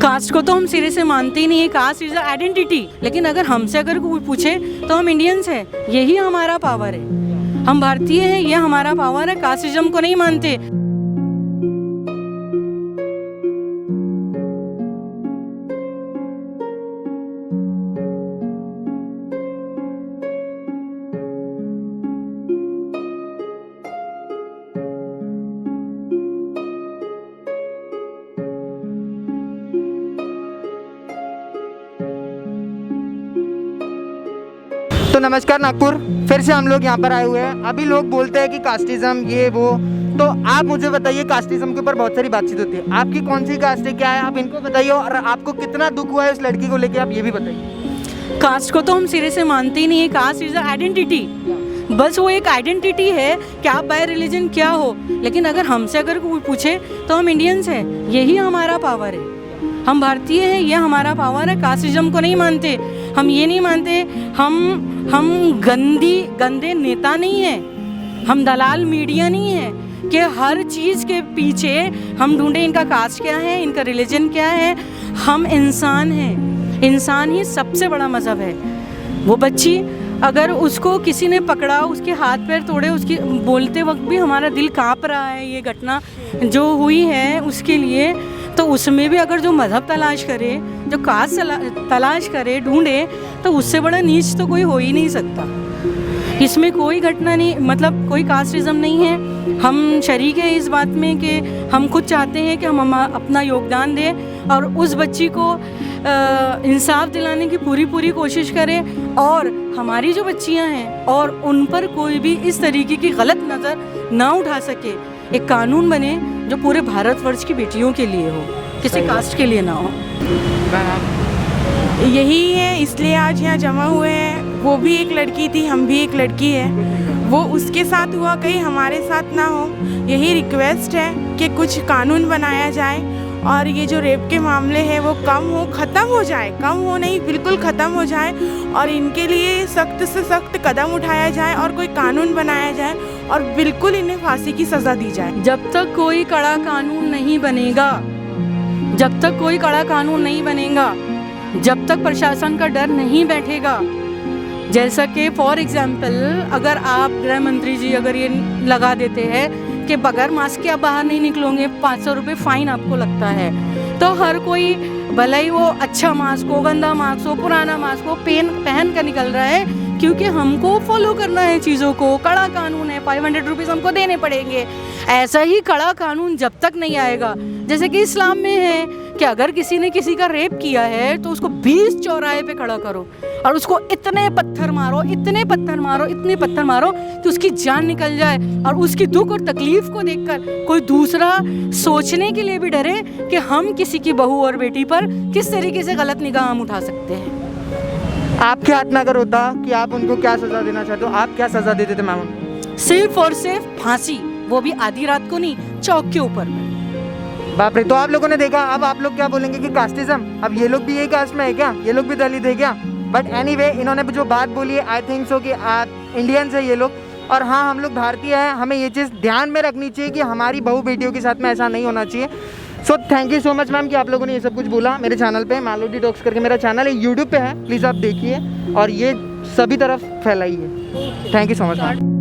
Cast को तो हम सिरे से मानते ही नहीं है। Caste is identity. लेकिन अगर हमसे अगर कोई पूछे तो हम इंडियंस हैं, यही हमारा पावर है। हम भारतीय हैं, ये हमारा पावर है। कास्टिज्म को नहीं मानते। तो नमस्कार नागपुर, फिर से हम लोग यहाँ पर आए हुए हैं। अभी लोग बोलते हैं कि कास्टिज्म ये वो, तो आप मुझे बताइए, कास्टिज्म के ऊपर बहुत सारी बातचीत होती है। आपकी कौन सी कास्ट है, क्या है, आप इनको बताइए, और आपको कितना दुख हुआ है उस लड़की को लेके, आप ये भी बताइए। कास्ट को तो हम सिरे से मानते ही नहीं है। Caste is identity. बस वो एक आइडेंटिटी है कि आप बाय रिलीजन क्या हो। लेकिन अगर हमसे अगर कोई पूछे तो हम इंडियंस हैं, यही हमारा पावर है। हम भारतीय हैं, ये हमारा पावर है। कास्टिज्म को नहीं मानते। हम ये नहीं मानते हम गंदे नेता नहीं हैं। हम दलाल मीडिया नहीं है कि हर चीज़ के पीछे हम ढूंढे इनका कास्ट क्या है, इनका रिलीजन क्या है। हम इंसान हैं। इंसान ही सबसे बड़ा मज़हब है। वो बच्ची अगर उसको किसी ने पकड़ा, उसके हाथ पैर तोड़े, उसकी बोलते वक्त भी हमारा दिल काँप रहा है। ये घटना जो हुई है उसके लिए, तो उसमें भी अगर जो मज़हब तलाश करे, जो कास्ट तलाश करे, ढूंढे, तो उससे बड़ा नीच तो कोई हो ही नहीं सकता। इसमें कोई घटना नहीं, मतलब कोई कास्टिज्म नहीं है। हम शरीक हैं इस बात में कि हम खुद चाहते हैं कि हम अपना योगदान दें और उस बच्ची को इंसाफ दिलाने की पूरी कोशिश करें, और हमारी जो बच्चियां हैं और उन पर कोई भी इस तरीके की गलत नज़र ना उठा सके। एक कानून बने जो पूरे भारतवर्ष की बेटियों के लिए हो, किसी कास्ट के लिए ना हो। यही है, इसलिए आज यहाँ जमा हुए हैं। वो भी एक लड़की थी, हम भी एक लड़की है। वो उसके साथ हुआ, कहीं हमारे साथ ना हो। यही रिक्वेस्ट है कि कुछ कानून बनाया जाए और ये जो रेप के मामले हैं वो कम हो, ख़त्म हो जाए। कम हो नहीं, बिल्कुल ख़त्म हो जाए, और इनके लिए सख्त से सख्त कदम उठाया जाए और कोई कानून बनाया जाए और बिल्कुल इन्हें फांसी की सज़ा दी जाए। जब तक कोई कड़ा कानून नहीं बनेगा, जब तक कोई कड़ा कानून नहीं बनेगा, जब तक प्रशासन का डर नहीं बैठेगा, जैसा कि फॉर एग्जांपल अगर आप गृह मंत्री जी अगर ये लगा देते हैं कि बगैर मास्क के आप बाहर नहीं निकलोगे, 500 रुपये फ़ाइन आपको लगता है, तो हर कोई, भले ही वो अच्छा मास्क हो, गंदा मास्क हो, पुराना मास्क हो, पहन कर निकल रहा है, क्योंकि हमको फॉलो करना है चीज़ों को। कड़ा कानून है, 500 रुपीज़ हमको देने पड़ेंगे। ऐसा ही कड़ा कानून जब तक नहीं आएगा, जैसे कि इस्लाम में है कि अगर किसी ने किसी का रेप किया है तो उसको 20 चौराहे पे खड़ा करो और उसको इतने पत्थर मारो, इतने पत्थर मारो, इतने पत्थर मारो कि उसकी जान निकल जाए, और उसकी दुख और तकलीफ को देखकर कोई दूसरा सोचने के लिए भी डरे कि हम किसी की बहू और बेटी पर किस तरीके से गलत निगाह हम उठा सकते हैं। आपके हाथ में अगर होता कि आप उनको क्या सज़ा देना चाहते हो, आप क्या सज़ा देते थे मैम? सिर्फ और सिर्फ फांसी, वो भी आधी रात को नहीं, चौक के ऊपर। बाप रे। तो आप लोगों ने देखा, अब आप लोग क्या बोलेंगे कि कास्टिज्म, अब ये लोग भी यही कास्ट में है क्या, ये लोग भी दलित है क्या? बट एनीवे, इन्होंने जो बात बोली है, आई थिंक सो कि आप इंडियंस है ये लोग, और हाँ, हम लोग भारतीय हैं। हमें ये चीज़ ध्यान में रखनी चाहिए कि हमारी बहू बेटियों के साथ में ऐसा नहीं होना चाहिए। So thank you so much ma'am कि आप लोगों ने ये सब कुछ बोला मेरे चैनल पे। मेलोडी टॉक्स करके मेरा चैनल है, यूट्यूब पे है, प्लीज़ आप देखिए और ये सभी तरफ फैलाइए। Thank you so much ma'am.